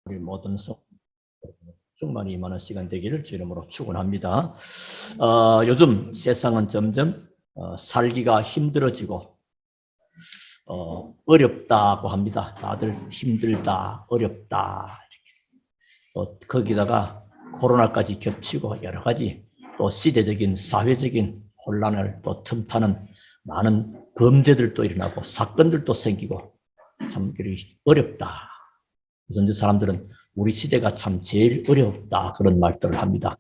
우리 모든 성 충만히 임하는 시간 되기를 주 이름으로 축원합니다. 요즘 세상은 점점 살기가 힘들어지고 어렵다고 합니다. 다들 힘들다, 어렵다. 또 거기다가 코로나까지 겹치고 여러 가지 또 시대적인 사회적인 혼란을 또 틈타는 많은 범죄들도 일어나고 사건들도 생기고 참 어렵다. 그래서 이제 사람들은 우리 시대가 참 제일 어렵다 그런 말들을 합니다.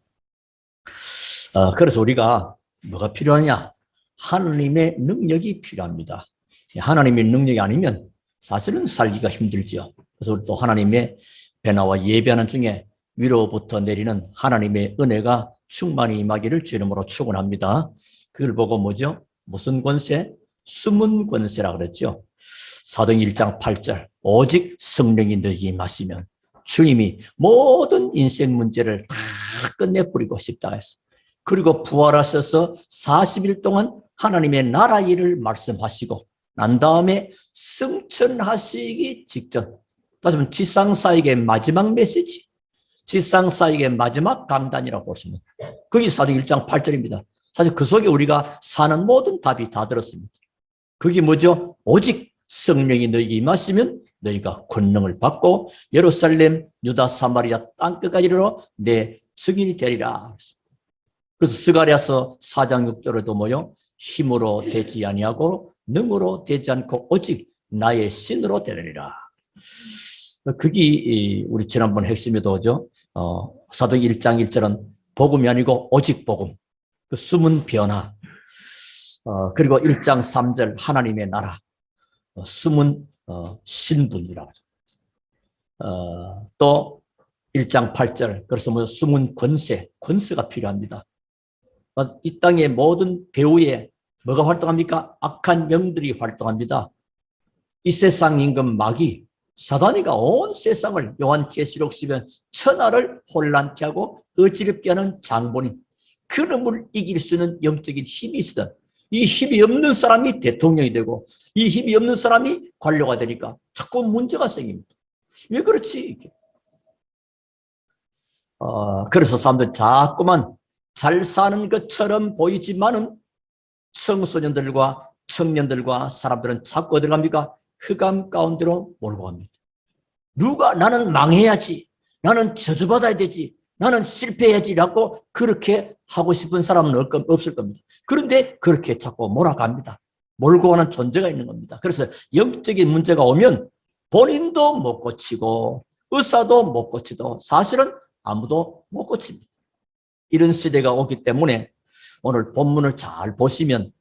그래서 우리가 뭐가 필요하냐? 하나님의 능력이 필요합니다. 하나님의 능력이 아니면 사실은 살기가 힘들죠. 그래서 또 하나님의 변화와 예배하는 중에 위로부터 내리는 하나님의 은혜가 충만히 임하기를 주 이름으로 축원합니다. 그걸 보고 뭐죠? 무슨 권세? 숨은 권세라 그랬죠. 사도행 1장 8절 오직 성령이 너희에게 임하시면 주님이 모든 인생 문제를 다 끝내버리고 싶다 했어. 그리고 부활하셔서 40일 동안 하나님의 나라 일을 말씀하시고 난 다음에 승천하시기 직전, 다시 말하면 지상사역의 마지막 메시지, 지상사역의 마지막 강단이라고 볼 수 있는 그게 사도행 1장 8절입니다. 사실 그 속에 우리가 사는 모든 답이 다 들었습니다. 그게 뭐죠? 오직 성령이 너희에게 임하시면 너희가 권능을 받고 예루살렘, 유다, 사마리아 땅끝까지 이르러 내 증인이 되리라. 그래서 스가랴서 4장 6절에도 뭐요? 힘으로 되지 아니하고 능으로 되지 않고 오직 나의 신으로 되리라. 그게 우리 지난번 핵심에도 오죠. 사도행 1장 1절은 복음이 아니고 오직 복음. 그 숨은 변화. 그리고 1장 3절 하나님의 나라. 숨은 신분이라고 하죠. 또 1장 8절 그래서 뭐 숨은 권세가 필요합니다. 이 땅의 모든 배후에 뭐가 활동합니까? 악한 영들이 활동합니다. 이 세상 임금 마귀 사단이가 온 세상을 요한계시록 10편 천하를 혼란케 하고 어지럽게 하는 장본인, 그놈을 이길 수 있는 영적인 힘이 있으든 이 힘이 없는 사람이 대통령이 되고 이 힘이 없는 사람이 관료가 되니까 자꾸 문제가 생깁니다. 왜 그렇지? 그래서 사람들 자꾸만 잘 사는 것처럼 보이지만은 청소년들과 청년들과 사람들은 자꾸 어디로 갑니까? 흑암 가운데로 몰고 갑니다. 누가 나는 망해야지, 나는 저주받아야 되지, 나는 실패해야지라고 그렇게 하고 싶은 사람은 없을 겁니다. 그런데 그렇게 자꾸 몰아갑니다. 몰고 가는 존재가 있는 겁니다. 그래서 영적인 문제가 오면 본인도 못 고치고 의사도 못 고치도 사실은 아무도 못 고칩니다. 이런 시대가 오기 때문에 오늘 본문을 잘 보시면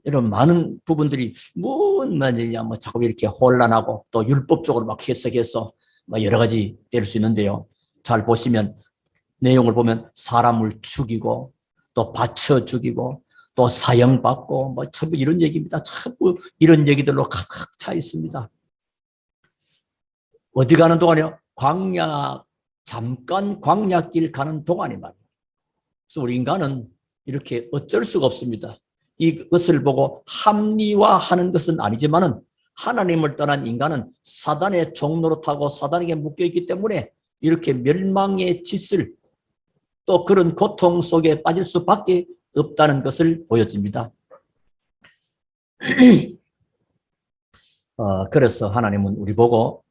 이런 많은 부분들이 뭔 말이냐 뭐 자꾸 이렇게 혼란하고 또 율법적으로 막 해석해서 여러 가지 될 수 있는데요. 잘 보시면 내용을 보면 사람을 죽이고 또 바쳐 죽이고 또 사형받고 뭐 전부 이런 얘기입니다. 전부 이런 얘기들로 가득 차 있습니다. 어디 가는 동안이요? 잠깐 광야길 가는 동안이 말이에요. 그래서 우리 인간은 이렇게 어쩔 수가 없습니다. 이것을 보고 합리화하는 것은 아니지만은 하나님을 떠난 인간은 사단의 종로로 타고 사단에게 묶여있기 때문에 이렇게 멸망의 짓을 또 그런 고통 속에 빠질 수밖에 없다는 것을 보여줍니다. 그래서 하나님은 우리 보고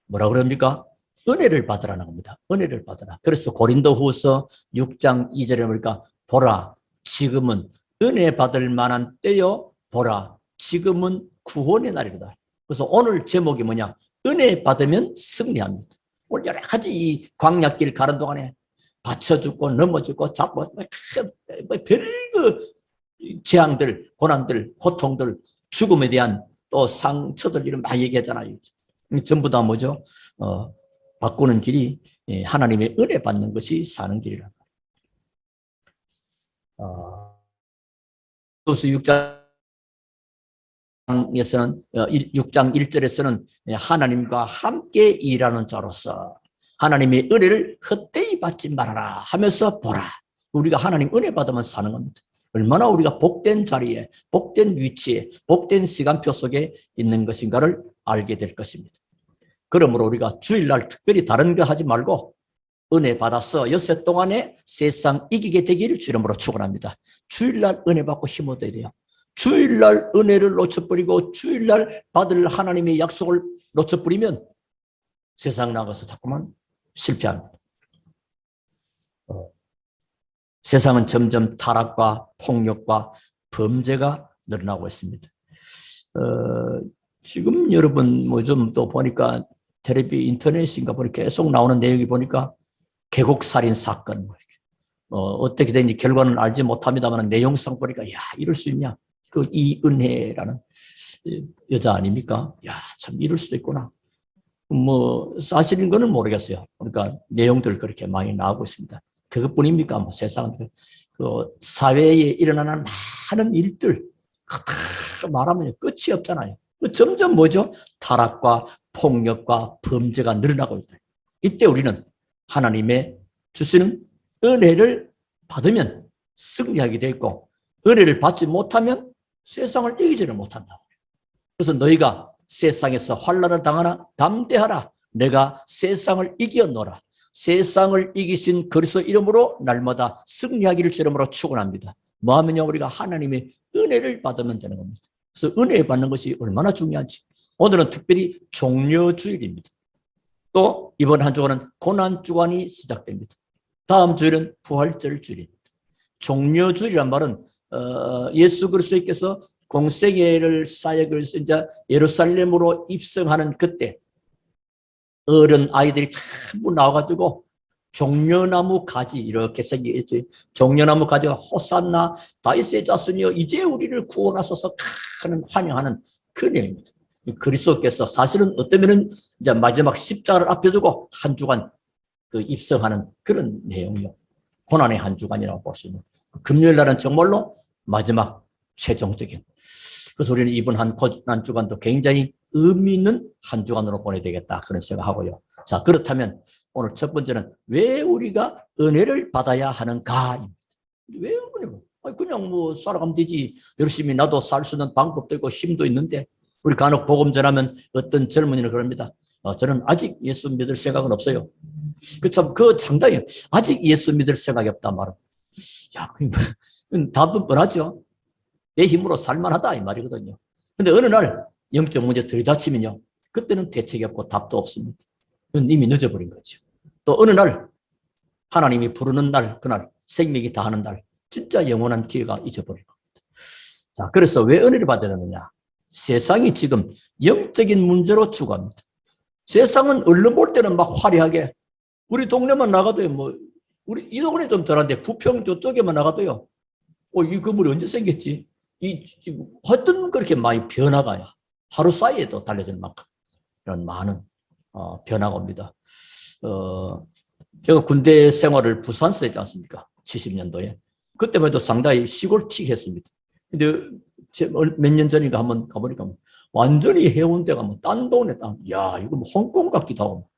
뭐라 그럽니까? 은혜를 받으라는 겁니다. 은혜를 받으라. 그래서 고린도후서 6장 2절에 보니까 보라 지금은 은혜 받을 만한 때요. 보라 지금은 구원의 날이다. 그래서 오늘 제목이 뭐냐? 은혜 받으면 승리합니다. 오늘 여러 가지 이 광야길 가는 동안에 받쳐 죽고 넘어 죽고 잡고 별거 재앙들, 고난들, 고통들, 죽음에 대한 또 상처들 이런 많이 얘기하잖아요. 전부 다 뭐죠? 바꾸는 길이 하나님의 은혜 받는 것이 사는 길이라. 그래서 6장에서는 6장 1절에서는 하나님과 함께 일하는 자로서 하나님의 은혜를 헛되이 받지 말아라 하면서 보라. 우리가 하나님 은혜 받으면 사는 겁니다. 얼마나 우리가 복된 자리에, 복된 위치에, 복된 시간표 속에 있는 것인가를 알게 될 것입니다. 그러므로 우리가 주일날 특별히 다른 거 하지 말고 은혜 받아서 엿새 동안에 세상 이기게 되기를 주 이름으로 축원합니다. 주일날 은혜 받고 힘 얻어야 돼요. 주일날 은혜를 놓쳐버리고 주일날 받을 하나님의 약속을 놓쳐버리면 세상 나가서 자꾸만 실패합니다. 세상은 점점 타락과 폭력과 범죄가 늘어나고 있습니다. 지금 여러분 뭐 좀 또 보니까 텔레비 인터넷인가 보니까 계속 나오는 내용이 보니까 계곡살인 사건 어떻게 되는지 결과는 알지 못합니다만 내용상 보니까 야 이럴 수 있냐 그 이은혜라는 여자 아닙니까? 야 참 이럴 수도 있구나. 뭐 사실인 거는 모르겠어요. 그러니까 내용들 그렇게 많이 나오고 있습니다. 그것뿐입니까? 뭐 세상은 그 사회에 일어나는 많은 일들 다 말하면 끝이 없잖아요. 점점 뭐죠? 타락과 폭력과 범죄가 늘어나고 있다. 이때 우리는 하나님의 주시는 은혜를 받으면 승리하게 돼 있고 은혜를 받지 못하면 세상을 이기지를 못한다. 그래서 너희가 세상에서 환난을 당하나 담대하라. 내가 세상을 이겼노라. 세상을 이기신 그리스도 이름으로 날마다 승리하기를 주 이름으로 축원합니다. 뭐하면요 우리가 하나님의 은혜를 받으면 되는 겁니다. 그래서 은혜 받는 것이 얼마나 중요한지. 오늘은 특별히 종려주일입니다. 또 이번 한 주간은 고난주간이 시작됩니다. 다음 주일은 부활절 주일입니다. 종려주일이란 말은 예수 그리스도께서 공생애를 사역을 이제 예루살렘으로 입성하는 그때 어른 아이들이 전부 나와가지고 종려나무 가지 이렇게 생기겠죠. 종려나무 가지가 호산나 다윗의 자손이여 이제 우리를 구원하소서 하는 환영하는 그 내용입니다. 그리스도께서 사실은 어쩌면은 이제 마지막 십자가를 앞에 두고 한 주간 그 입성하는 그런 내용이요. 고난의 한 주간이라고 볼 수 있는. 금요일 날은 정말로 마지막 최종적인. 그래서 우리는 이번 한 주간도 굉장히 의미 있는 한 주간으로 보내야 되겠다. 그런 생각하고요. 자, 그렇다면 오늘 첫 번째는 왜 우리가 은혜를 받아야 하는가? 왜 은혜를? 그냥 뭐 살아가면 되지. 열심히 나도 살 수 있는 방법도 있고 힘도 있는데 우리 간혹 복음 전하면 어떤 젊은이는 그럽니다. 저는 아직 예수 믿을 생각은 없어요. 그 상당히 아직 예수 믿을 생각이 없다 말은. 야, 답은 뻔하죠. 내 힘으로 살만하다 이 말이거든요. 근데 어느 날 영적 문제 들이닥치면요. 그때는 대책이 없고 답도 없습니다. 그건 이미 늦어버린 거죠. 또 어느 날 하나님이 부르는 날, 그날 생명이 다하는 날 진짜 영원한 기회가 잊어버린 겁니다. 자, 그래서 왜 은혜를 받아야 되느냐? 세상이 지금 영적인 문제로 추구합니다. 세상은 언론 볼 때는 막 화려하게 우리 동네만 나가도요. 뭐 우리 이 동네 좀 덜한데 부평 저쪽에만 나가도요. 이 건물이 언제 생겼지? 어떤 그렇게 많이 변화가요. 하루 사이에도 달라지는 만큼 이런 많은 변화가 옵니다. 제가 군대 생활을 부산서 했지 않습니까? 70년도에. 그때만 해도 상당히 시골틱했습니다. 근데 몇 년 전인가 한번 가보니까 완전히 해운대가 뭐 딴 동네 야, 이거 뭐 홍콩 같기도 하고.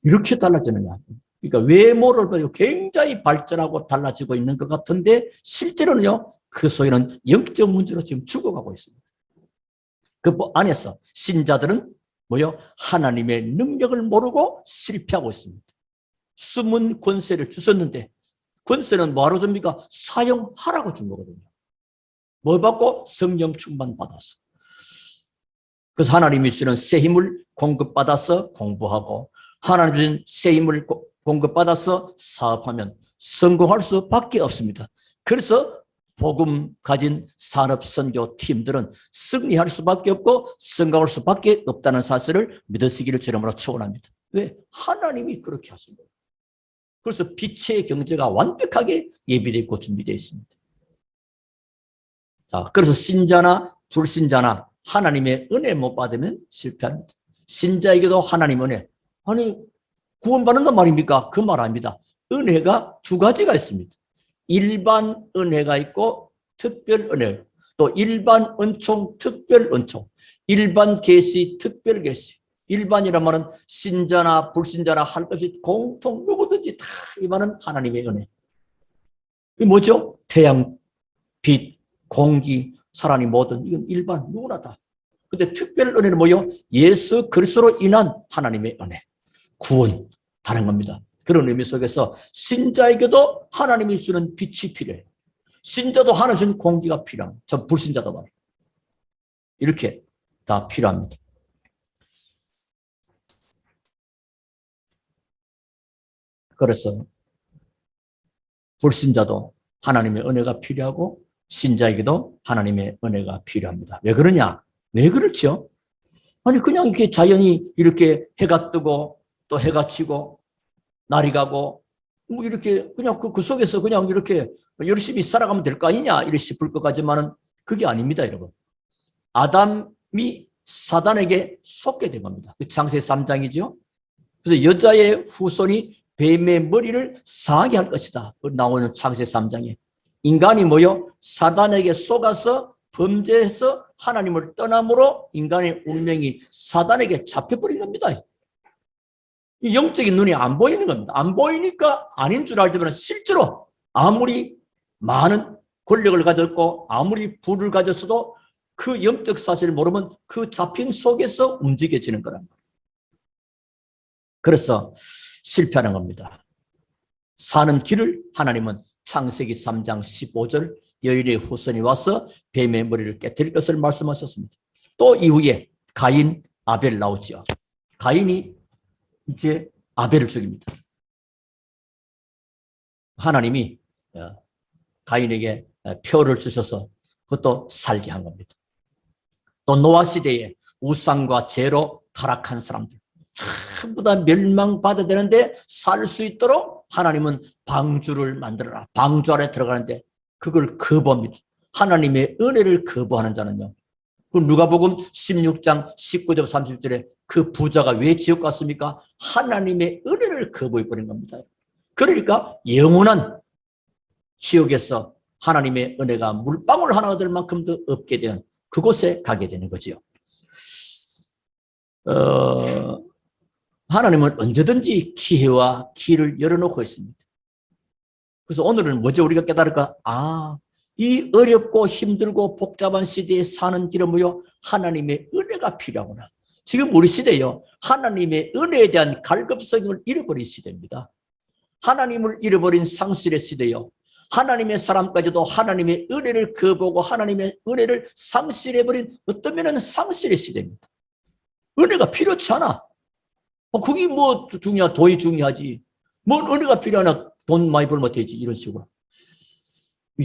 이렇게 달라지느냐. 그러니까 외모를 보고 굉장히 발전하고 달라지고 있는 것 같은데 실제로는요, 그 속에는 영적 문제로 지금 죽어가고 있습니다. 그 안에서 신자들은 뭐요? 하나님의 능력을 모르고 실패하고 있습니다. 숨은 권세를 주셨는데 권세는 뭐하러 줍니까? 사용하라고 준 거거든요. 뭐 받고? 성령 충만 받아서. 그래서 하나님이 주시는 새 힘을 공급받아서 공부하고 하나님 주신 새 힘을 공급받아서 사업하면 성공할 수밖에 없습니다. 그래서 복음 가진 산업선교 팀들은 승리할 수밖에 없고 성공할 수밖에 없다는 사실을 믿으시기를 주님으로 축원합니다. 왜? 하나님이 그렇게 하십니다. 그래서 빛의 경제가 완벽하게 예비되어 있고 준비되어 있습니다. 자, 그래서 신자나 불신자나 하나님의 은혜 못 받으면 실패합니다. 신자에게도 하나님 은혜. 아니, 구원받는단 말입니까? 그 말 아닙니다. 은혜가 두 가지가 있습니다. 일반 은혜가 있고 특별 은혜. 또 일반 은총, 특별 은총. 일반 계시, 특별 계시. 일반이란 말은 신자나 불신자나 할 것 없이 공통 누구든지 다 임하는 하나님의 은혜. 이게 뭐죠? 태양, 빛, 공기, 사람이 모든 이건 일반 누구나 다. 근데 특별 은혜는 뭐요? 예수 그리스도로 인한 하나님의 은혜, 구원, 다른 겁니다. 그런 의미 속에서 신자에게도 하나님이 주는 빛이 필요해요. 신자도 하나님 주는 공기가 필요합니다. 저 불신자도 말이에요. 이렇게 다 필요합니다. 그래서 불신자도 하나님의 은혜가 필요하고 신자에게도 하나님의 은혜가 필요합니다. 왜 그러냐? 왜 그렇죠? 아니 그냥 이렇게 자연이 이렇게 해가 뜨고 또 해가 지고 날이 가고 뭐 이렇게 그냥 그 속에서 그냥 이렇게 열심히 살아가면 될 거 아니냐 이렇게 싶을 것 같지만은 그게 아닙니다, 여러분. 아담이 사단에게 속게 된 겁니다. 창세기 3장이죠. 그래서 여자의 후손이 뱀의 머리를 상하게 할 것이다. 나오는 창세기 3장에 인간이 뭐요? 사단에게 속아서 범죄해서 하나님을 떠남으로 인간의 운명이 사단에게 잡혀버린 겁니다. 영적인 눈이 안 보이는 겁니다. 안 보이니까 아닌 줄 알지만 실제로 아무리 많은 권력을 가졌고 아무리 부를 가졌어도 그 영적 사실을 모르면 그 잡힌 속에서 움직여지는 거란 말이에요. 그래서 실패하는 겁니다. 사는 길을 하나님은 창세기 3장 15절 여인의 후손이 와서 뱀의 머리를 깨뜨릴 것을 말씀하셨습니다. 또 이후에 가인, 아벨 나오죠. 가인이 이제 아벨을 죽입니다. 하나님이 가인에게 표를 주셔서 그것도 살게 한 겁니다. 또 노아 시대에 우상과 죄로 타락한 사람들 전부 다 멸망받아야 되는데 살 수 있도록 하나님은 방주를 만들어라. 방주 안에 들어가는데 그걸 거부합니다. 하나님의 은혜를 거부하는 자는요. 그 누가복음 16장 19절 30절에 그 부자가 왜 지옥 갔습니까? 하나님의 은혜를 거부해버린 겁니다. 그러니까 영원한 지옥에서 하나님의 은혜가 물방울 하나 얻을 만큼도 없게 되는 그곳에 가게 되는 거죠. 하나님은 언제든지 기회와 길을 열어놓고 있습니다. 그래서 오늘은 뭐죠? 우리가 깨달을까? 이 어렵고 힘들고 복잡한 시대에 사는 길은 뭐요? 하나님의 은혜가 필요하구나. 지금 우리 시대요. 하나님의 은혜에 대한 갈급성을 잃어버린 시대입니다. 하나님을 잃어버린 상실의 시대요. 하나님의 사람까지도 하나님의 은혜를 거부하고 하나님의 은혜를 상실해버린 어떤 면은 상실의 시대입니다. 은혜가 필요치 않아. 그게 뭐 중요하? 돈이 중요하지. 뭔 은혜가 필요하나? 돈 많이 벌면 되지. 이런 식으로.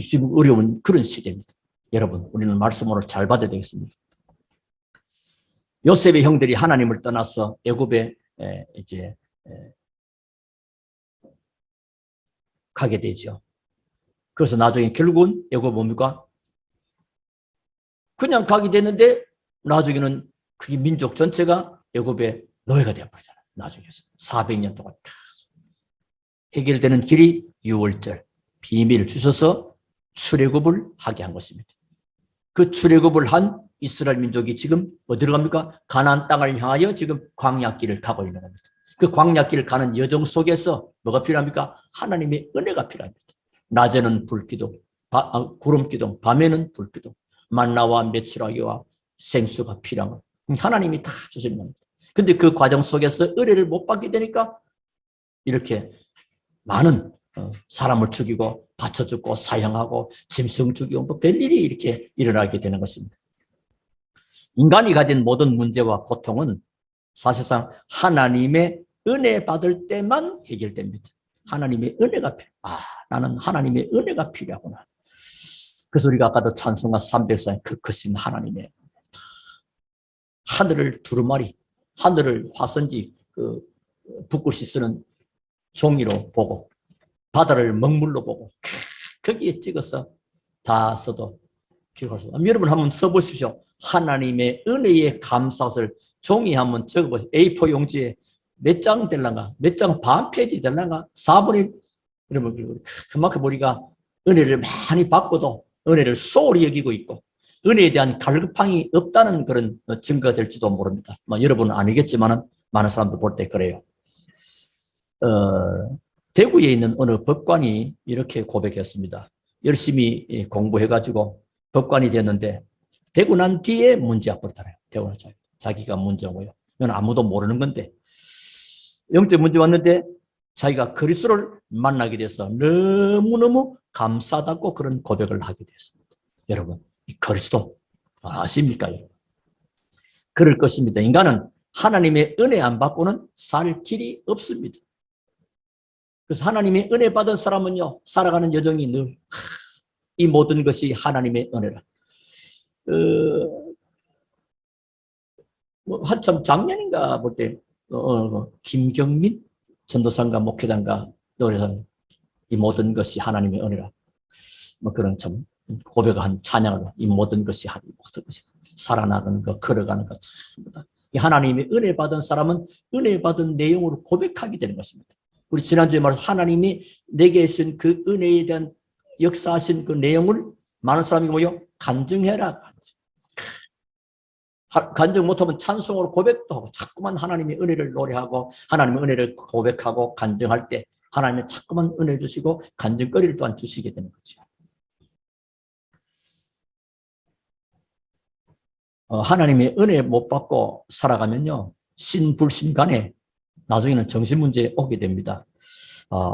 지금 어려운 그런 시대입니다. 여러분, 우리는 말씀으로 잘 받아야 되겠습니다. 요셉의 형들이 하나님을 떠나서 애굽에 이제 가게 되죠. 그래서 나중에 결국은 애굽 뭡니까? 그냥 가게 되는데 나중에는 그 민족 전체가 애굽의 노예가 되어버리잖아요. 나중에서 400년 동안 해결되는 길이 6월절 비밀을 주셔서 출애굽을 하게 한 것입니다. 그 출애굽을 한 이스라엘 민족이 지금 어디로 갑니까? 가나안 땅을 향하여 지금 광야길을 가고 있는 겁니다. 그 광야길을 가는 여정 속에서 뭐가 필요합니까? 하나님의 은혜가 필요합니다. 낮에는 불기둥, 구름기둥, 밤에는 불기둥, 만나와 메추라기와 생수가 필요한 것. 하나님이 다 주시는 겁니다. 근데 그 과정 속에서 은혜를 못 받게 되니까 이렇게 많은 사람을 죽이고 바쳐 죽고 사형하고 짐승 죽이고 뭐 별일이 이렇게 일어나게 되는 것입니다. 인간이 가진 모든 문제와 고통은 사실상 하나님의 은혜 받을 때만 해결됩니다. 하나님의 은혜가 나는 하나님의 은혜가 필요하구나. 그래서 우리가 아까도 찬송가 304에 그 크신 하나님의 하늘을 두루마리, 하늘을 화선지 그 붓글씨 쓰는 종이로 보고 바다를 먹물로 보고 거기에 찍어서 다 써도 기록하세요. 여러분 한번 써보십시오. 하나님의 은혜에 감사를 종이 한번 적어보세요. A4 용지에 몇 장 될란가? 몇 장 반 페이지 될란가? 4분의 1. 여러분 그만큼 우리가 은혜를 많이 받고도 은혜를 소홀히 여기고 있고 은혜에 대한 갈급함이 없다는 그런 증거가 될지도 모릅니다. 여러분은 아니겠지만 많은 사람들 볼 때 그래요. 대구에 있는 어느 법관이 이렇게 고백했습니다. 열심히 공부해가지고 법관이 됐는데 되고 난 뒤에 문제가 벌어져요. 대원할 자기가 문제고요. 이건 아무도 모르는 건데 영적 문제 왔는데 자기가 그리스도를 만나게 돼서 너무너무 감사하다고 그런 고백을 하게 됐습니다. 여러분, 이 그리스도 아십니까? 여러분? 그럴 것입니다. 인간은 하나님의 은혜 안 받고는 살 길이 없습니다. 그래서 하나님의 은혜 받은 사람은요, 살아가는 여정이 늘 이 모든 것이 하나님의 은혜라. 한참 작년인가 볼 때 김경민 전도사인가 목회자인가 노래하는 이 모든 것이 하나님의 은혜라. 뭐 그런 참 고백한 찬양을 이 모든 것이 하나님의 것이 살아나가는 거, 걸어가는 것 전부 다. 이 하나님의 은혜 받은 사람은 은혜 받은 내용으로 고백하게 되는 것입니다. 우리 지난주에 말한 하나님이 내게 주신 그 은혜에 대한 역사하신 그 내용을 많은 사람이 뭐요? 간증해라. 간증 못하면 찬송으로 고백도 하고 자꾸만 하나님의 은혜를 노래하고 하나님의 은혜를 고백하고 간증할 때 하나님이 자꾸만 은혜 주시고 간증거리를 또한 주시게 되는 거죠. 하나님의 은혜 못 받고 살아가면요, 신불신간에 나중에는 정신문제에 오게 됩니다.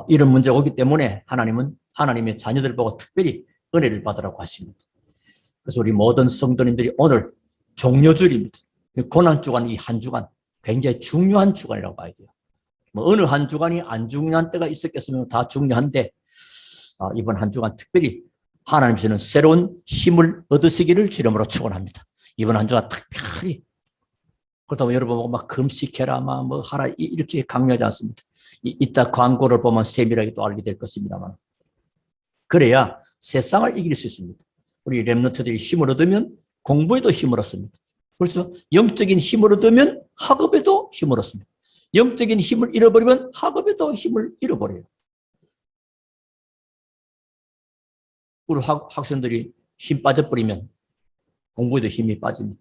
이런 문제가 오기 때문에 하나님은 하나님의 자녀들 보고 특별히 은혜를 받으라고 하십니다. 그래서 우리 모든 성도님들이 오늘 종료주일입니다. 고난주간 이 한 주간 굉장히 중요한 주간이라고 봐야 돼요. 뭐 어느 한 주간이 안 중요한 때가 있었겠으면 다 중요한데 이번 한 주간 특별히 하나님 주시는 새로운 힘을 얻으시기를 주름으로 축원합니다. 이번 한 주간 특별히 그렇다고 여러분 보고 막 금식해라 뭐 하라 이렇게 강요하지 않습니다. 이따 광고를 보면 세밀하게 또 알게 될 것입니다만 그래야 세상을 이길 수 있습니다. 우리 렘넌트들이 힘을 얻으면 공부에도 힘을 얻습니다. 그래서 영적인 힘을 얻으면 학업에도 힘을 얻습니다. 영적인 힘을 잃어버리면 학업에도 힘을 잃어버려요. 우리 학생들이 힘 빠져버리면 공부에도 힘이 빠집니다.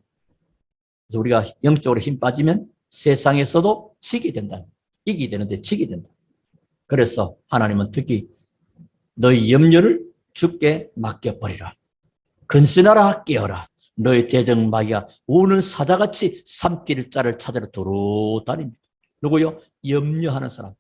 그래서 우리가 영적으로 힘 빠지면 세상에서도 지게 된다. 이기게 되는데 지게 된다. 그래서 하나님은 특히 너희 염려를 주께 맡겨버리라. 근신하라 깨어라. 너희 대적마귀가 우는 사자같이 삼킬 자를 찾으러 두루다닙니다. 누구요? 염려하는 사람.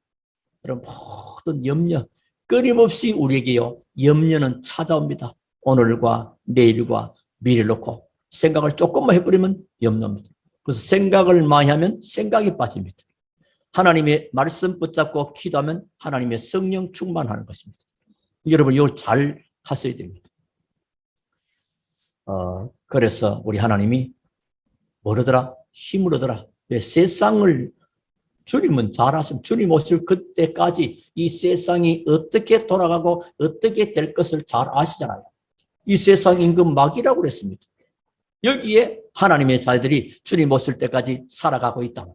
여러분 모든 염려 끊임없이 우리에게요. 염려는 찾아옵니다. 오늘과 내일과 미래를 놓고 생각을 조금만 해버리면 염려입니다. 그래서 생각을 많이 하면 생각이 빠집니다. 하나님의 말씀 붙잡고 기도하면 하나님의 성령 충만하는 것입니다. 여러분 이걸 잘 하셔야 됩니다. 그래서 우리 하나님이 뭐라더라? 힘을 얻어라. 왜 세상을 주님은 잘 아시면 주님 오실 그때까지 이 세상이 어떻게 돌아가고 어떻게 될 것을 잘 아시잖아요. 이 세상 임금 마귀라고 그랬습니다. 여기에 하나님의 자녀들이 주님 오실 때까지 살아가고 있다.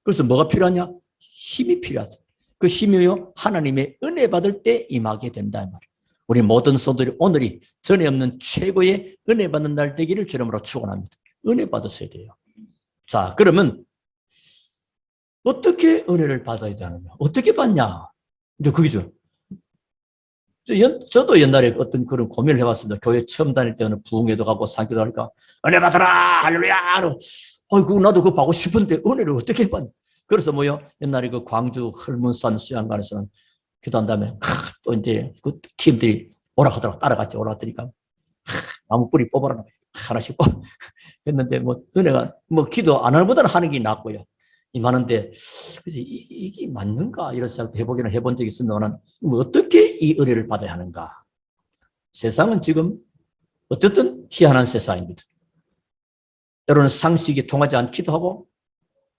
그래서 뭐가 필요하냐? 힘이 필요하다. 그 힘이요 하나님의 은혜 받을 때 임하게 된다 이 말이에요. 우리 모든 성도들이 오늘이 전에 없는 최고의 은혜 받는 날 되기를 주님으로 축원합니다. 은혜 받으셔야 돼요. 자, 그러면 어떻게 은혜를 받아야 되느냐? 어떻게 받냐? 이제 그게죠. 저도 옛날에 어떤 그런 고민을 해봤습니다. 교회 처음 다닐 때는 부흥회도 가고 상기도 하니까 은혜 받아라 할렐루야. 어이구 나도 그거 받고 싶은데 은혜를 어떻게 받냐? 그래서 뭐요? 옛날에 그 광주 헐문산 수양관에서는 기도한 다음에 또 이제 그 팀들이 오라 하더라고 따라갔지. 오라 하더니까 나무 뿌리 뽑아라 하나씩 뽑 했는데 뭐 은혜가 뭐 기도 안 하는 보다는 하는 게 낫고요. 많은데 그래서 이게 맞는가 이런 생각도 해보기는 해본 적이 있습니다만 뭐 어떻게 이 은혜를 받아야 하는가? 세상은 지금 어쨌든 희한한 세상입니다. 여러분 상식이 통하지 않기도 하고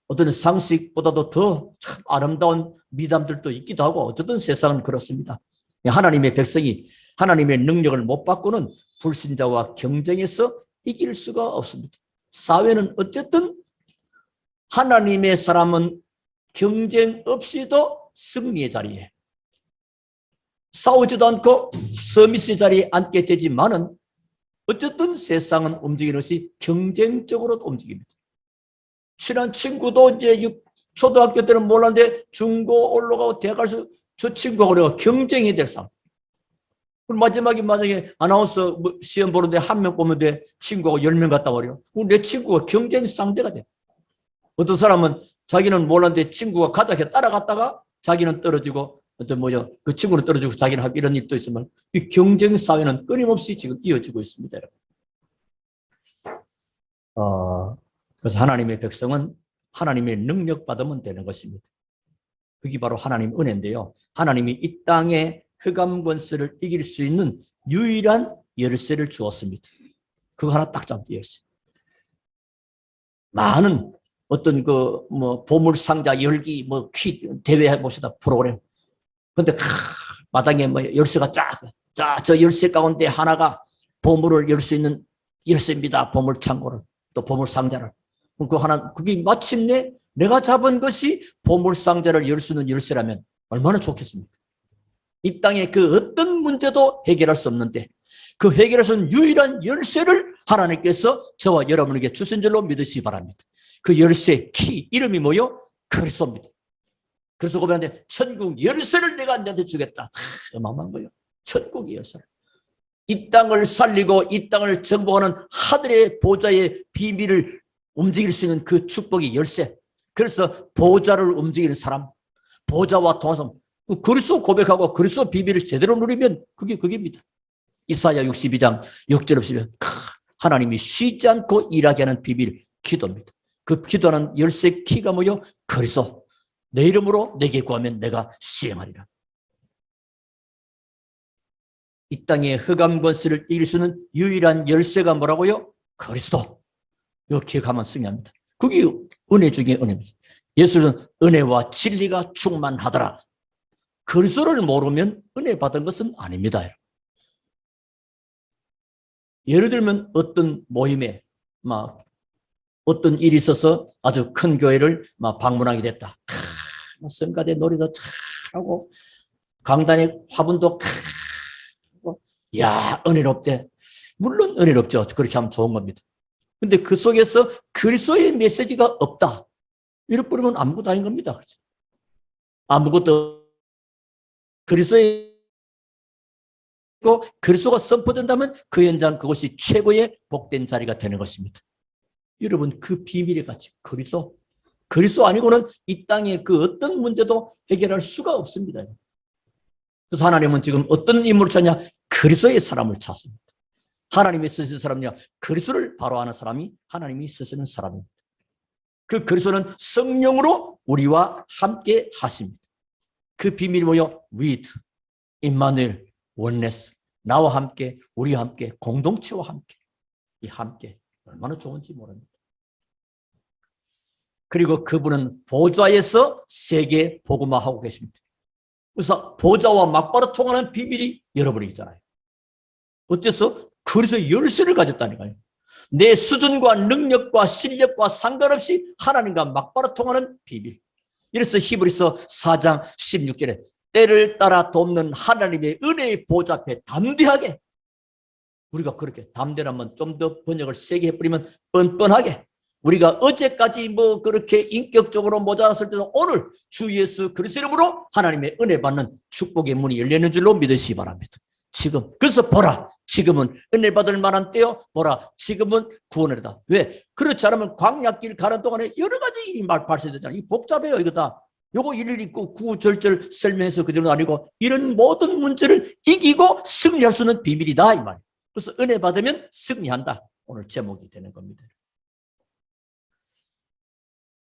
어떤 상식보다도 더 참 아름다운 미담들도 있기도 하고 어쨌든 세상은 그렇습니다. 하나님의 백성이 하나님의 능력을 못 받고는 불신자와 경쟁해서 이길 수가 없습니다. 사회는 어쨌든 하나님의 사람은 경쟁 없이도 승리의 자리에 싸우지도 않고 서비스의 자리에 앉게 되지만은 어쨌든 세상은 움직이는 것이 경쟁적으로 움직입니다. 친한 친구도 이제 초등학교 때는 몰랐는데 중고 올라가고 대학 가서 저 친구하고 우리가 경쟁이 될 상황. 그럼 마지막에 만약에 아나운서 시험 보는데 한 명 보면 돼. 친구하고 10명 갔다 말이요. 내 친구가 경쟁 상대가 돼. 어떤 사람은 자기는 몰랐는데 친구가 가다가 따라갔다가 자기는 떨어지고 그 친구는 떨어지고 자기는 하고 이런 일도 있으면 이 경쟁 사회는 끊임없이 지금 이어지고 있습니다. 그래서 하나님의 백성은 하나님의 능력 받으면 되는 것입니다. 그게 바로 하나님 은혜인데요. 하나님이 이 땅에 흑암 권세를 이길 수 있는 유일한 열쇠를 주었습니다. 그거 하나 딱 잡고 열쇠. 많은 어떤 보물 상자 열기 퀴 대회 해보시다 프로그램. 근데 마당에 열쇠가 저 열쇠 가운데 하나가 보물을 열 수 있는 열쇠입니다. 보물 창고를 또 보물 상자를. 그게 마침내 내가 잡은 것이 보물 상자를 열 수 있는 열쇠라면 얼마나 좋겠습니까? 이 땅에 그 어떤 문제도 해결할 수 없는데 그 해결할 수 있는 유일한 열쇠를 하나님께서 저와 여러분에게 주신 줄로 믿으시기 바랍니다. 그 열쇠 키 이름이 뭐요? 그리스도입니다. 그래서 고백하는데 천국 열쇠를 내가 너한테 주겠다. 어마어마한 거예요. 천국의 열쇠를. 이 땅을 살리고 이 땅을 정복하는 하늘의 보좌의 비밀을 움직일 수 있는 그 축복의 열쇠. 그래서 보좌를 움직이는 사람, 보좌와 통하는 사람, 그리스도 고백하고 그리스도 비밀을 제대로 누리면 그게입니다. 이사야 62장 6절 없으면 하나님이 쉬지 않고 일하게 하는 비밀 기도입니다. 그 기도하는 열쇠 키가 뭐요? 그리스도. 내 이름으로 내게 구하면 내가 시행하리라. 이 땅의 흑암 권세를 이길 수 있는 유일한 열쇠가 뭐라고요? 그리스도. 이거 기억하면 승리합니다. 그게 은혜 중에 은혜입니다. 예수는 은혜와 진리가 충만하더라. 그리스도를 모르면 은혜 받은 것은 아닙니다. 예를 들면 어떤 모임에 어떤 일이 있어서 아주 큰 교회를 방문하게 됐다. 성가대 노래도 하고 강단의 화분도 야 은혜롭대. 물론 은혜롭죠. 그렇게 하면 좋은 겁니다. 근데 그 속에서 그리스도의 메시지가 없다. 이럴 뿐이면 아무것도 아닌 겁니다. 그렇죠? 아무것도 그리스도가 선포된다면 그 현장 그것이 최고의 복된 자리가 되는 것입니다. 여러분 그 비밀의 가치 그리스도 아니고는 이 땅의 그 어떤 문제도 해결할 수가 없습니다. 그래서 하나님은 지금 어떤 인물을 찾냐? 그리스도의 사람을 찾습니다. 하나님이 쓰시는 사람이냐? 그리스도를 바로 아는 사람이 하나님이 쓰시는 사람입니다. 그 그리스도는 성령으로 우리와 함께 하십니다. 그 비밀이 뭐요? with, 임마누엘, 원네스, 나와 함께, 우리와 함께, 공동체와 함께. 이 함께 얼마나 좋은지 모릅니다. 그리고 그분은 보좌에서 세계 복음화하고 계십니다. 그래서 보좌와 맞바로 통하는 비밀이 여러분이잖아요. 어째서? 그래서 열쇠를 가졌다니까요. 내 수준과 능력과 실력과 상관없이 하나님과 맞바로 통하는 비밀. 이래서 히브리서 4장 16절에 때를 따라 돕는 하나님의 은혜의 보좌 앞에 담대하게, 우리가 그렇게 담대하면 좀 더 번역을 세게 해버리면 뻔뻔하게, 우리가 어제까지 그렇게 인격적으로 모자랐을 때도 오늘 주 예수 그리스도 이름으로 하나님의 은혜 받는 축복의 문이 열리는 줄로 믿으시기 바랍니다. 지금. 그래서 보라, 지금은 은혜 받을 만한 때요. 보라, 지금은 구원의 때다. 왜? 그렇지 않으면 광야길 가는 동안에 여러 가지 일이 발생되잖아요. 이 복잡해요, 이거 다. 요거 일일이 구절절 설명해서 그대로 아니고 이런 모든 문제를 이기고 승리할 수 있는 비밀이다, 이 말이에요. 그래서 은혜 받으면 승리한다. 오늘 제목이 되는 겁니다.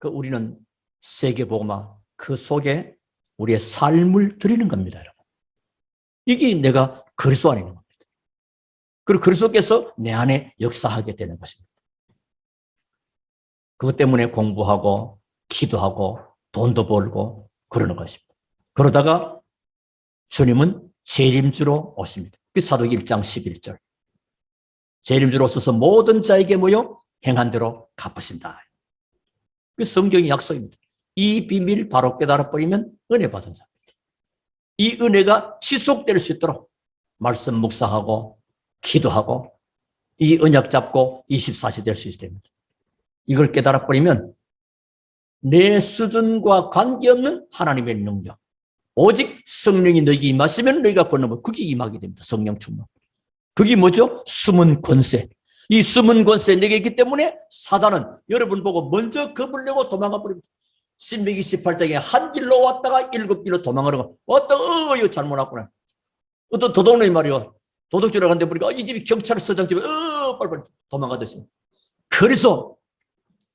우리는 세계복음화 그 속에 우리의 삶을 드리는 겁니다, 여러분. 이게 내가 그리스도 안에 있는 겁니다. 그리고 그리스도께서 내 안에 역사하게 되는 것입니다. 그것 때문에 공부하고 기도하고 돈도 벌고 그러는 것입니다. 그러다가 주님은 재림주로 오십니다. 그 사도기 1장 11절. 재림주로 오셔서 모든 자에게 모여 행한 대로 갚으신다. 그 성경의 약속입니다. 이 비밀 바로 깨달아버리면 은혜 받은 자입니다. 이 은혜가 지속될 수 있도록 말씀 묵상하고 기도하고 이 언약 잡고 24시 될 수 있습니다. 이걸 깨달아버리면 내 수준과 관계없는 하나님의 능력, 오직 성령이 너희에게 임하시면 너희가 권능을, 그게 임하게 됩니다. 성령 충만. 그게 뭐죠? 숨은 권세. 이 숨은 권세 내게 있기 때문에 사단은 여러분 보고 먼저 겁을 내고 도망가 버립니다. 신명기 18장에 한 길로 왔다가 7길로 도망가려고 왔다가 이거 잘못 왔구나. 어떤 도둑놈이 말이요. 도둑질을 하는데 보니까 이 집이 경찰서장 집에 빨리 도망가듯이. 그래서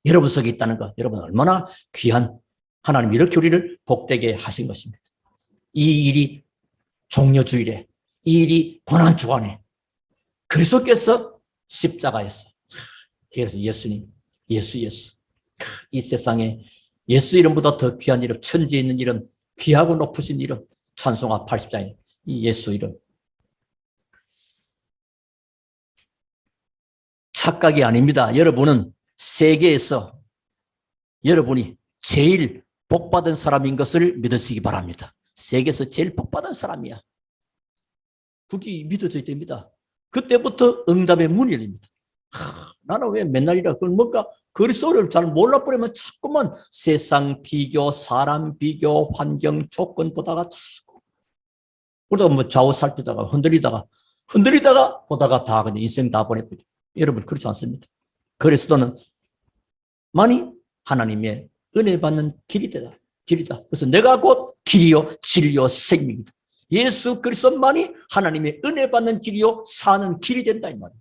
여러분 속에 있다는 것, 여러분 얼마나 귀한 하나님 이렇게 우리를 복되게 하신 것입니다. 이 일이 종려주일에, 이 일이 고난주간에 그리스도께서 십자가에서, 그래서 예수님, 예수. 이 세상에 예수 이름보다 더 귀한 이름, 천지에 있는 이름, 귀하고 높으신 이름, 찬송가 80장에 이 예수 이름. 착각이 아닙니다. 여러분은 세계에서 여러분이 제일 복받은 사람인 것을 믿으시기 바랍니다. 세계에서 제일 복받은 사람이야. 그게 믿어져야 됩니다. 그때부터 응답의 문이 열립니다. 나는 왜 맨날이라 그걸 뭔가 그리스도를 잘 몰라버리면 자꾸만 세상 비교, 사람 비교, 환경 조건 보다가 자꾸 그러다가 뭐 좌우 살피다가 흔들리다가 보다가 다 그냥 인생 다 보내버려. 여러분 그렇지 않습니다. 그리스도는 만이 하나님의 은혜 받는 길이다. 그래서 내가 곧 길이요 진리요 생명이다. 예수 그리스도만이 하나님의 은혜 받는 길이요 사는 길이 된다 이 말이에요.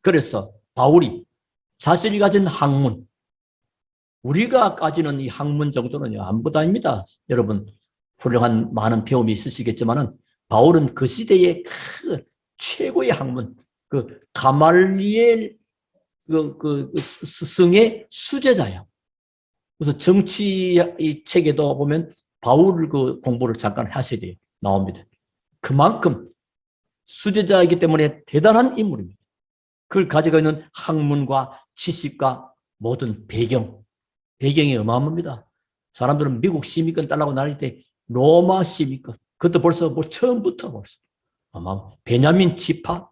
그래서 바울이 자신이 가진 학문, 우리가 가지는 이 학문 정도는 아무것도 아닙니다. 여러분 훌륭한 많은 배움이 있으시겠지만은 바울은 그 시대의 그 최고의 학문, 그 가말리엘 그 스승의 수제자야. 그래서 정치 이 책에도 보면 바울 그 공부를 잠깐 하셔야 돼요. 나옵니다. 그만큼 수제자이기 때문에 대단한 인물입니다. 그걸 가지고 있는 학문과 지식과 모든 배경이 어마어마합니다. 사람들은 미국 시민권 달라고 나릴 때 로마 시민권, 그것도 벌써 뭐 처음부터 벌써 어마어마. 베냐민 지파,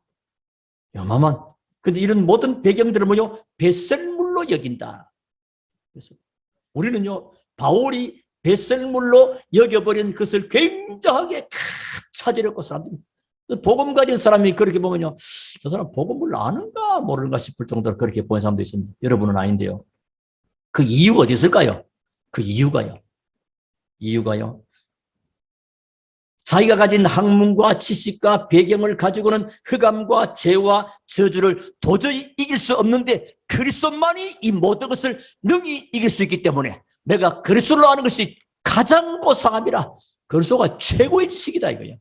어마어마한. 근데 이런 모든 배경들을 뭐요? 배설물로 여긴다. 그래서 우리는요, 바울이 배설물로 여겨버린 것을 굉장하게 찾으려고 사람들이, 복음 가진 사람이 그렇게 보면요, 저 사람 복음을 아는가 모르는가 싶을 정도로 그렇게 보는 사람도 있습니다. 여러분은 아닌데요. 그 이유가 어디 있을까요? 그 이유가요. 자기가 가진 학문과 지식과 배경을 가지고는 흑암과 죄와 저주를 도저히 이길 수 없는데 그리스도만이 이 모든 것을 능히 이길 수 있기 때문에 내가 그리스도를 아는 것이 가장 고상함이라. 그리스도가 최고의 지식이다 이거예요.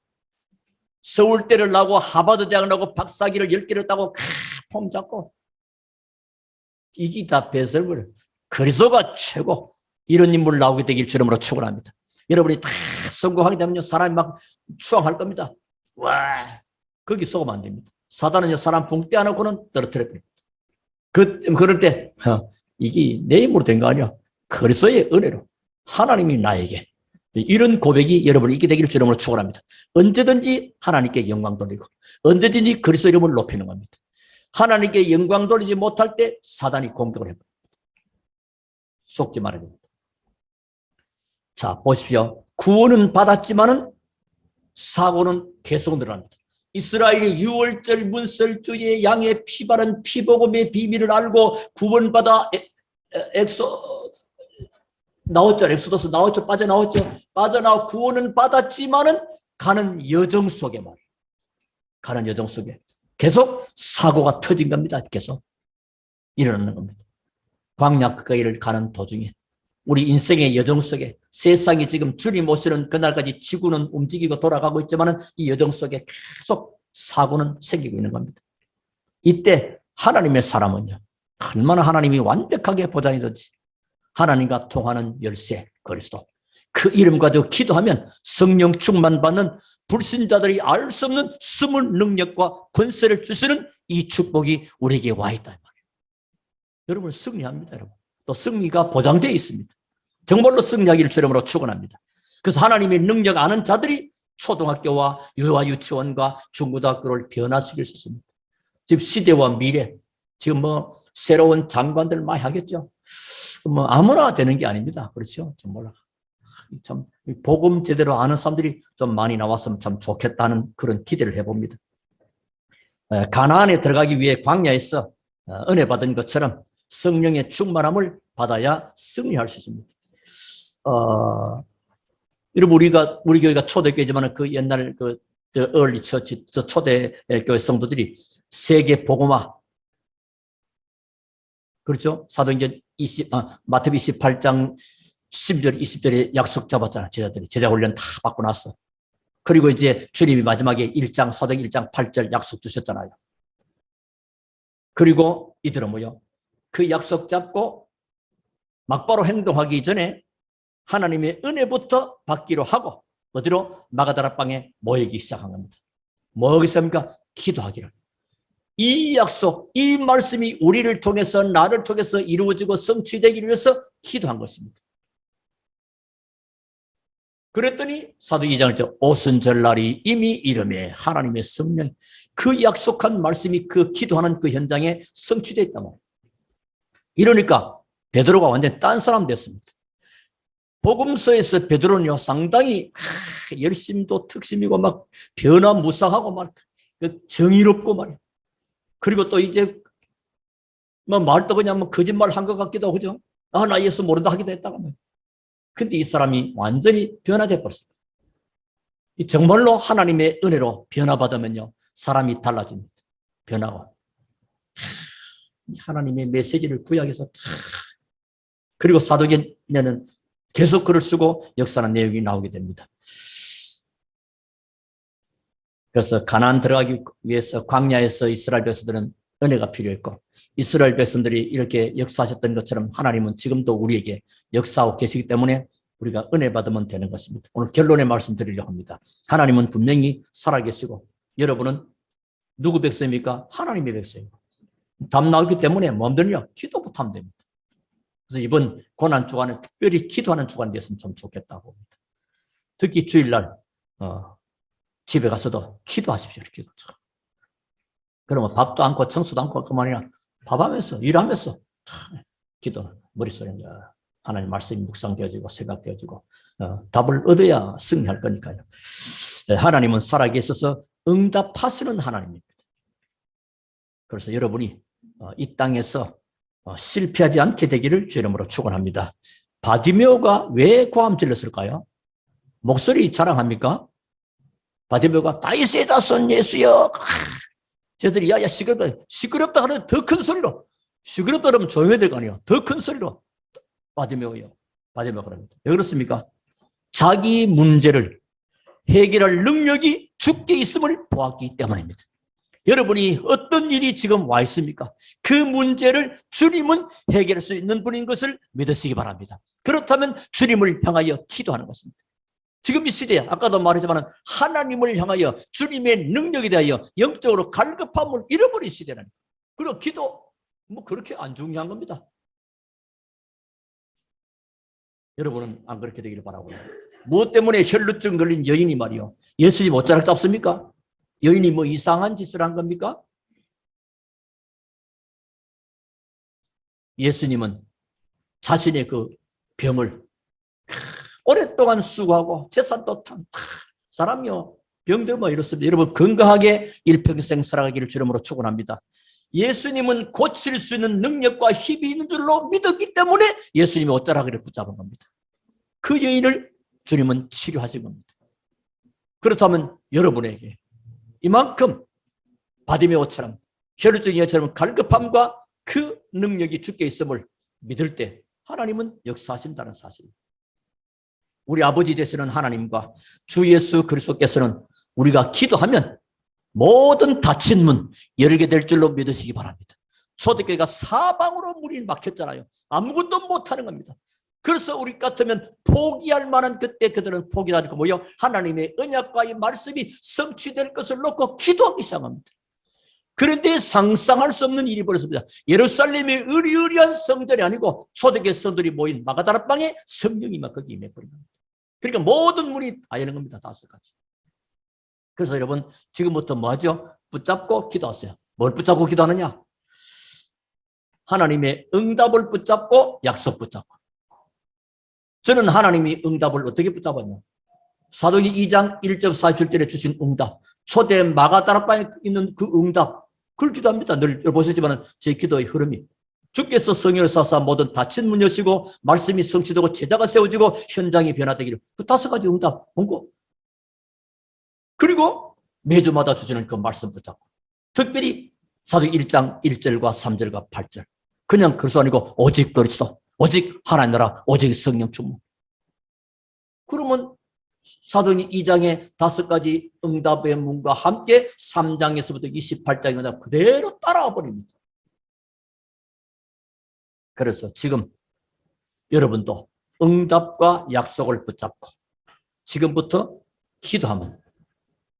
서울대를 나오고 하버드 대학을 나오고 박사학위를 10개를 따고 폼 잡고 이게 다 배설물. 그리스도가 최고. 이런 인물 나오게 되길 주름으로 축원합니다. 여러분이 다 성공하게 되면요 사람이 막 추앙할 겁니다. 와, 거기 속으면 안 됩니다. 사단은요 사람 붕 떼어놓고는 떨어뜨려 버립니다. 그럴 때 이게 내 힘으로 된 거 아니야. 그리스도의 은혜로 하나님이 나에게 이런 고백이 여러분이 있게 되기를 주름으로 축원합니다. 언제든지 하나님께 영광 돌리고 언제든지 그리스도 이름을 높이는 겁니다. 하나님께 영광 돌리지 못할 때 사단이 공격을 해버립니다. 속지 말아야 됩니다. 자, 보십시오. 구원은 받았지만은 사고는 계속 늘어납니다. 이스라엘이 유월절 문설주의 양의 피 바른 피복음의 비밀을 알고 구원받아 엑소더스 나왔죠. 빠져나와 구원은 받았지만은 가는 여정 속에 계속 사고가 터진 겁니다. 계속 일어나는 겁니다. 광야 끝까지를 가는 도중에 우리 인생의 여정 속에 세상이 지금 주님 오시는 그날까지 지구는 움직이고 돌아가고 있지만 이 여정 속에 계속 사고는 생기고 있는 겁니다. 이때 하나님의 사람은요, 얼마나 하나님이 완벽하게 보장해줬지. 하나님과 통하는 열쇠 그리스도. 그 이름 가지고 기도하면 성령 충만 받는 불신자들이 알 수 없는 숨은 능력과 권세를 주시는 이 축복이 우리에게 와 있다. 여러분 승리합니다. 여러분. 또 승리가 보장되어 있습니다. 정말로 승리하기를 주름으로 축원합니다. 그래서 하나님의 능력 아는 자들이 초등학교와 유아유치원과 중고등학교를 변화시킬 수 있습니다. 지금 시대와 미래, 지금 뭐 새로운 장관들 많이 하겠죠. 뭐 아무나 되는 게 아닙니다. 그렇죠? 정말 참 복음 제대로 아는 사람들이 좀 많이 나왔으면 참 좋겠다는 그런 기대를 해봅니다. 가나안에 들어가기 위해 광야에서 은혜 받은 것처럼 성령의 충만함을 받아야 승리할 수 있습니다. 여러분, 우리 교회가 초대교회지만 그 옛날 그 early church, 초대교회 성도들이 세계 복음화, 그렇죠? 사도행전 마태복음 28장 12절, 20절에 약속 잡았잖아. 제자들이 제자 훈련 다 받고 났어. 그리고 이제 주님이 마지막에 사도행전 1장 8절 약속 주셨잖아요. 그리고 이들은 뭐요? 그 약속 잡고 막바로 행동하기 전에 하나님의 은혜부터 받기로 하고 어디로? 마가다라방에 모이기 시작한 겁니다. 뭐 하겠습니까? 기도하기를. 이 약속, 이 말씀이 우리를 통해서 나를 통해서 이루어지고 성취되기 위해서 기도한 것입니다. 그랬더니 사도 2장을 오순절날이 이미 이름에 하나님의 성령, 그 약속한 말씀이 그 기도하는 그 현장에 성취되어 있단 말이에요. 이러니까 베드로가 완전히 딴 사람 됐습니다. 복음서에서 베드로는요 상당히 열심도 특심이고 막 변화무쌍하고 막 정의롭고 말이에요. 그리고 또 이제 뭐 말도 그냥 뭐 거짓말 한 것 같기도 하고, 그죠? 나 예수 모른다 하기도 했다가 뭐. 근데 이 사람이 완전히 변화돼 버렸어요. 정말로 하나님의 은혜로 변화받으면요 사람이 달라집니다. 변화가. 하나님의 메시지를 구약에서 그리고 사도행전에는 계속 글을 쓰고 역사하는 내용이 나오게 됩니다. 그래서 가나안 들어가기 위해서 광야에서 이스라엘 백성들은 은혜가 필요했고 이스라엘 백성들이 이렇게 역사하셨던 것처럼 하나님은 지금도 우리에게 역사하고 계시기 때문에 우리가 은혜 받으면 되는 것입니다. 오늘 결론의 말씀 드리려고 합니다. 하나님은 분명히 살아계시고 여러분은 누구 백성입니까? 하나님의 백성입니다. 답 나오기 때문에 마음대로 기도부터 하면 됩니다. 그래서 이번 고난 주간에 특별히 기도하는 주간이 됐으면 좀 좋겠다고 봅니다. 특히 주일날 집에 가서도 기도하십시오. 기도. 그러면 밥도 않고 청소도 않고 그만이나 밥하면서 일하면서 기도는 머릿속에 하나님 말씀이 묵상되어지고 생각되어지고 답을 얻어야 승리할 거니까요. 하나님은 살아계셔서 응답하시는 하나님입니다. 그래서 여러분이 이 땅에서 실패하지 않게 되기를 주 이름으로 축원합니다. 바디메오가 왜 고함 질렀을까요? 목소리 자랑합니까? 바디메오가 다윗의 자손 예수여. 저들이 야야 시끄럽다 하면 더 큰 소리로, 시끄럽다 그러면 조용해야 될 거 아니에요. 더 큰 소리로 바디메오요. 바디메오 그럽니다. 왜 그렇습니까? 자기 문제를 해결할 능력이 주께 있음을 보았기 때문입니다. 여러분이 어떤 일이 지금 와 있습니까? 그 문제를 주님은 해결할 수 있는 분인 것을 믿으시기 바랍니다. 그렇다면 주님을 향하여 기도하는 것입니다. 지금 이 시대에 아까도 말했지만 하나님을 향하여 주님의 능력에 대하여 영적으로 갈급함을 잃어버린 시대라는, 그리고 기도 뭐 그렇게 안 중요한 겁니다. 여러분은 안 그렇게 되기를 바라고요. 무엇 때문에 혈루증 걸린 여인이 말이요, 예수님 어쩌라고 없습니까? 여인이 뭐 이상한 짓을 한 겁니까? 예수님은 자신의 그 병을 오랫동안 수고하고 재산도 탄 사람이요, 병들 뭐 이렇습니다. 여러분 건강하게 일평생 살아가기를 주름으로 축원합니다. 예수님은 고칠 수 있는 능력과 힘이 있는 줄로 믿었기 때문에 예수님이 어쩌라기를 붙잡은 겁니다. 그 여인을 주님은 치료하신 겁니다. 그렇다면 여러분에게 이만큼 바디메오처럼 혈루증 여인처럼 갈급함과 그 능력이 주께 있음을 믿을 때 하나님은 역사하신다는 사실입니다. 우리 아버지 되시는 하나님과 주 예수 그리스도께서는 우리가 기도하면 모든 닫힌 문 열게 될 줄로 믿으시기 바랍니다. 초대교회가 사방으로 문이 막혔잖아요. 아무것도 못하는 겁니다. 그래서 우리 같으면 포기할 만한 그때 그들은 포기하지 않고 뭐요? 하나님의 언약과의 말씀이 성취될 것을 놓고 기도하기 시작합니다. 그런데 상상할 수 없는 일이 벌어집니다. 예루살렘의 으리으리한 성전이 아니고 초대교회 성도들이 모인 마가다라방에 성령이 막 거기 임해버린 겁니다. 그러니까 모든 문이 다 여는 겁니다. 5가지. 그래서 여러분 지금부터 뭐 하죠? 붙잡고 기도하세요. 뭘 붙잡고 기도하느냐? 하나님의 응답을 붙잡고 약속 붙잡고. 저는 하나님이 응답을 어떻게 붙잡았냐? 사도행전 2장 1절 47절에 주신 응답, 초대 마가다락방에 있는 그 응답, 그걸 기도합니다. 늘 보시지만 제 기도의 흐름이 주께서 성령을 쏴서 모든 닫힌 문 여시고 말씀이 성취되고 제자가 세워지고 현장이 변화되기를, 그 5가지 응답 본거. 그리고 매주마다 주시는 그 말씀 붙잡고, 특별히 사도행전 1장 1절과 3절과 8절, 그냥 그리스도 아니고 오직 그리스도, 오직 하나님 나라, 오직 성령 충만. 그러면 사도행전 2장의 5가지 응답의 문과 함께 3장에서부터 28장의 응답 그대로 따라와 버립니다. 그래서 지금 여러분도 응답과 약속을 붙잡고 지금부터 기도하면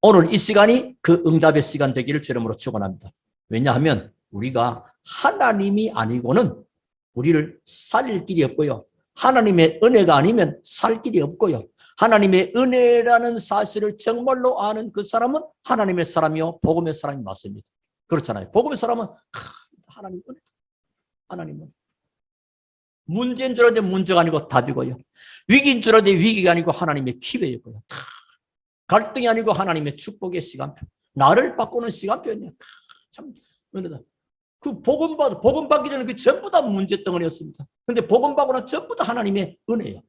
오늘 이 시간이 그 응답의 시간 되기를 주님으로 축원합니다. 왜냐하면 우리가 하나님이 아니고는 우리를 살릴 길이 없고요. 하나님의 은혜가 아니면 살 길이 없고요. 하나님의 은혜라는 사실을 정말로 아는 그 사람은 하나님의 사람이요 복음의 사람이 맞습니다. 그렇잖아요. 복음의 사람은 하나님 은혜, 하나님 은혜. 문제인 줄 알았는데 문제가 아니고 답이고요. 위기인 줄 알았는데 위기가 아니고 하나님의 기회이고요. 갈등이 아니고 하나님의 축복의 시간표, 나를 바꾸는 시간표였네요. 참 은혜다. 그 복음 받기 전에 그 전부 다 문제덩어리였습니다. 그런데 복음 받고는 전부 다 하나님의 은혜예요.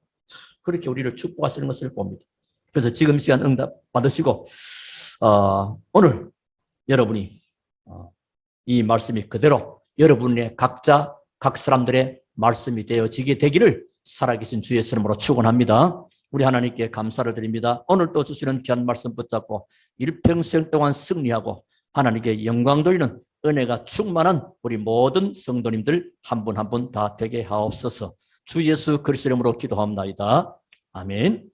그렇게 우리를 축복하시는 것을 봅니다. 그래서 지금 시간 응답 받으시고 오늘 여러분이 이 말씀이 그대로 여러분의 각자 각 사람들의 말씀이 되어지게 되기를 살아계신 주의 이름으로 축원합니다. 우리 하나님께 감사를 드립니다. 오늘 또 주시는 귀한 말씀 붙잡고 일평생 동안 승리하고 하나님께 영광 돌리는 은혜가 충만한 우리 모든 성도님들 한 분 한 분 다 되게 하옵소서. 주 예수 그리스도 이름으로 기도합니다. 아멘.